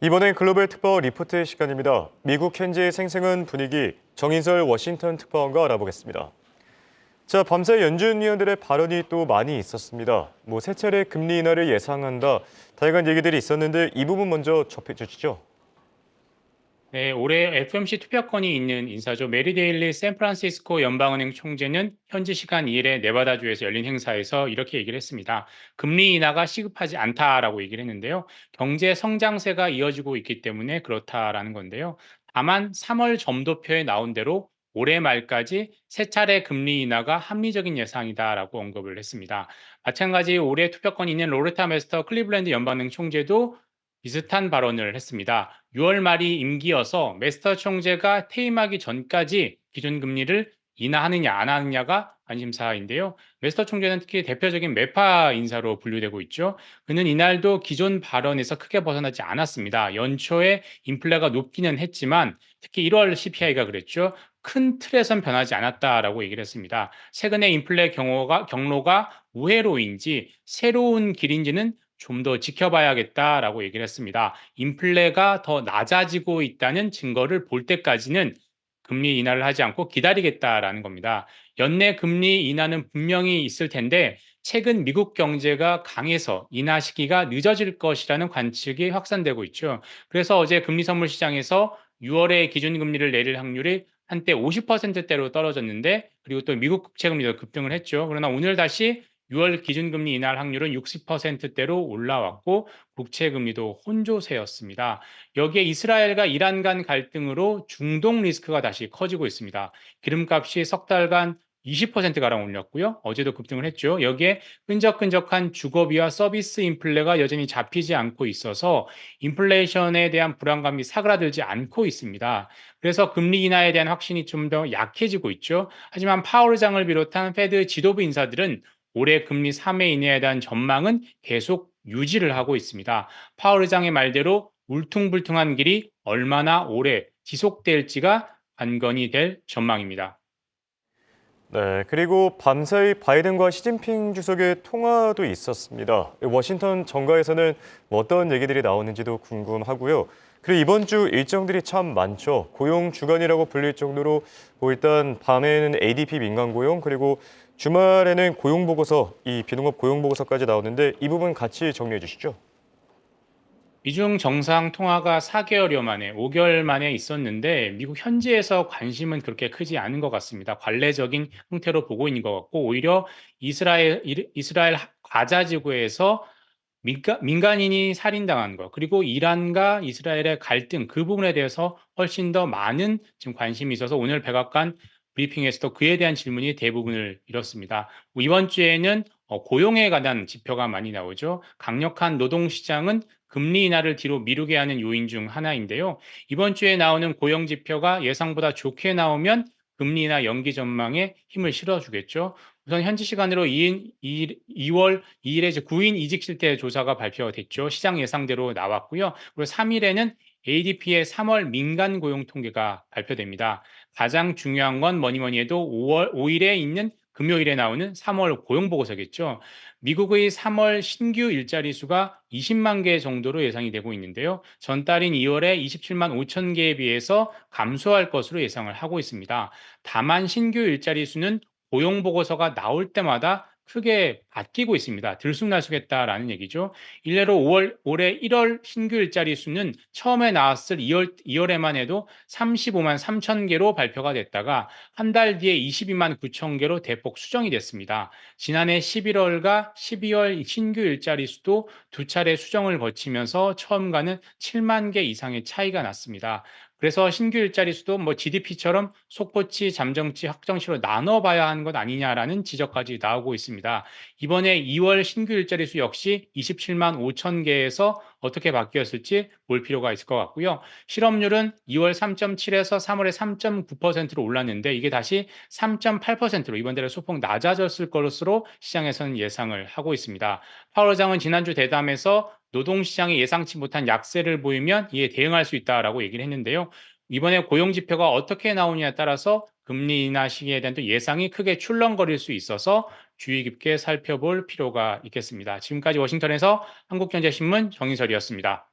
이번엔 글로벌 특파원 리포트 시간입니다. 미국 현지의 생생한 분위기, 정인설 워싱턴 특파원과 알아보겠습니다. 자, 밤새 연준 위원들의 발언이 또 많이 있었습니다. 세 차례 금리 인하를 예상한다. 다양한 얘기들이 있었는데 이 부분 먼저 접해 주시죠. 네, 올해 FOMC 투표권이 있는 인사죠. 메리 데일리 샌프란시스코 연방은행 총재는 현지 시간 2일에 네바다주에서 열린 행사에서 이렇게 얘기를 했습니다. 금리 인하가 시급하지 않다라고 얘기를 했는데요. 경제 성장세가 이어지고 있기 때문에 그렇다라는 건데요. 다만 3월 점도표에 나온 대로 올해 말까지 세 차례 금리 인하가 합리적인 예상이다라고 언급을 했습니다. 마찬가지 올해 투표권이 있는 로레타 메스터 클리블랜드 연방은행 총재도 비슷한 발언을 했습니다. 6월 말이 임기여서 메스터 총재가 퇴임하기 전까지 기준금리를 인하하느냐 안 하느냐가 관심사인데요. 메스터 총재는 특히 대표적인 매파 인사로 분류되고 있죠. 그는 이날도 기존 발언에서 크게 벗어나지 않았습니다. 연초에 인플레가 높기는 했지만 특히 1월 CPI가 그랬죠. 큰 틀에선 변하지 않았다라고 얘기를 했습니다. 최근에 인플레 경로가 우회로인지 새로운 길인지는 좀 더 지켜봐야겠다라고 얘기를 했습니다. 인플레가 더 낮아지고 있다는 증거를 볼 때까지는 금리 인하를 하지 않고 기다리겠다라는 겁니다. 연내 금리 인하는 분명히 있을 텐데 최근 미국 경제가 강해서 인하 시기가 늦어질 것이라는 관측이 확산되고 있죠. 그래서 어제 금리 선물 시장에서 6월에 기준금리를 내릴 확률이 한때 50%대로 떨어졌는데 그리고 또 미국 국채 금리도 급등을 했죠. 그러나 오늘 다시 6월 기준금리 인하 확률은 60%대로 올라왔고 국채 금리도 혼조세였습니다. 여기에 이스라엘과 이란 간 갈등으로 중동 리스크가 다시 커지고 있습니다. 기름값이 석 달간 20%가량 올렸고요. 어제도 급등을 했죠. 여기에 끈적끈적한 주거비와 서비스 인플레가 여전히 잡히지 않고 있어서 인플레이션에 대한 불안감이 사그라들지 않고 있습니다. 그래서 금리 인하에 대한 확신이 좀 더 약해지고 있죠. 하지만 파월 의장을 비롯한 페드 지도부 인사들은 올해 금리 3회 이내에 대한 전망은 계속 유지를 하고 있습니다. 파월 의장의 말대로 울퉁불퉁한 길이 얼마나 오래 지속될지가 관건이 될 전망입니다. 네, 그리고 밤사이 바이든과 시진핑 주석의 통화도 있었습니다. 워싱턴 정가에서는 어떤 얘기들이 나오는지도 궁금하고요. 그리고 이번 주 일정들이 참 많죠. 고용 주간이라고 불릴 정도로 일단 밤에는 ADP 민간 고용, 그리고 주말에는 고용 보고서, 이 비농업 고용 보고서까지 나오는데 이 부분 같이 정리해 주시죠. 미중 정상 통화가 4개월여 만에, 5개월 만에 있었는데 미국 현지에서 관심은 그렇게 크지 않은 것 같습니다. 관례적인 형태로 보고 있는 것 같고 오히려 이스라엘 가자 지구에서 민간인이 살인당한 것, 그리고 이란과 이스라엘의 갈등 그 부분에 대해서 훨씬 더 많은 지금 관심이 있어서 오늘 백악관 브리핑에서도 그에 대한 질문이 대부분을 이뤘습니다. 이번 주에는 고용에 관한 지표가 많이 나오죠. 강력한 노동시장은 금리 인하를 뒤로 미루게 하는 요인 중 하나인데요. 이번 주에 나오는 고용 지표가 예상보다 좋게 나오면 금리 인하 연기 전망에 힘을 실어주겠죠. 우선 현지 시간으로 2월 2일에 이제 구인 이직 실태 조사가 발표가 됐죠. 시장 예상대로 나왔고요. 그리고 3일에는 ADP의 3월 민간 고용 통계가 발표됩니다. 가장 중요한 건 뭐니 해도 5일에 있는 금요일에 나오는 3월 고용 보고서겠죠. 미국의 3월 신규 일자리 수가 20만 개 정도로 예상이 되고 있는데요. 전달인 2월에 27만 5천 개에 비해서 감소할 것으로 예상을 하고 있습니다. 다만 신규 일자리 수는 고용 보고서가 나올 때마다 크게 바뀌고 있습니다. 들쑥날쑥했다라는 얘기죠. 일례로 올해 1월 신규 일자리 수는 처음에 나왔을 2월에만 해도 35만 3천 개로 발표가 됐다가 한 달 뒤에 22만 9천 개로 대폭 수정이 됐습니다. 지난해 11월과 12월 신규 일자리 수도 두 차례 수정을 거치면서 처음과는 7만 개 이상의 차이가 났습니다. 그래서 신규 일자리 수도 GDP처럼 속보치, 잠정치, 확정치로 나눠봐야 하는 것 아니냐라는 지적까지 나오고 있습니다. 이번에 2월 신규 일자리 수 역시 27만 5천 개에서 어떻게 바뀌었을지 볼 필요가 있을 것 같고요. 실업률은 2월 3.7에서 3월에 3.9%로 올랐는데 이게 다시 3.8%로 이번 달에 소폭 낮아졌을 것으로 시장에서는 예상을 하고 있습니다. 파월 의장은 지난주 대담에서 노동시장이 예상치 못한 약세를 보이면 이에 대응할 수 있다라고 얘기를 했는데요. 이번에 고용 지표가 어떻게 나오냐에 따라서 금리 인하 시기에 대한 또 예상이 크게 출렁거릴 수 있어서 주의 깊게 살펴볼 필요가 있겠습니다. 지금까지 워싱턴에서 한국경제신문 정인설이었습니다.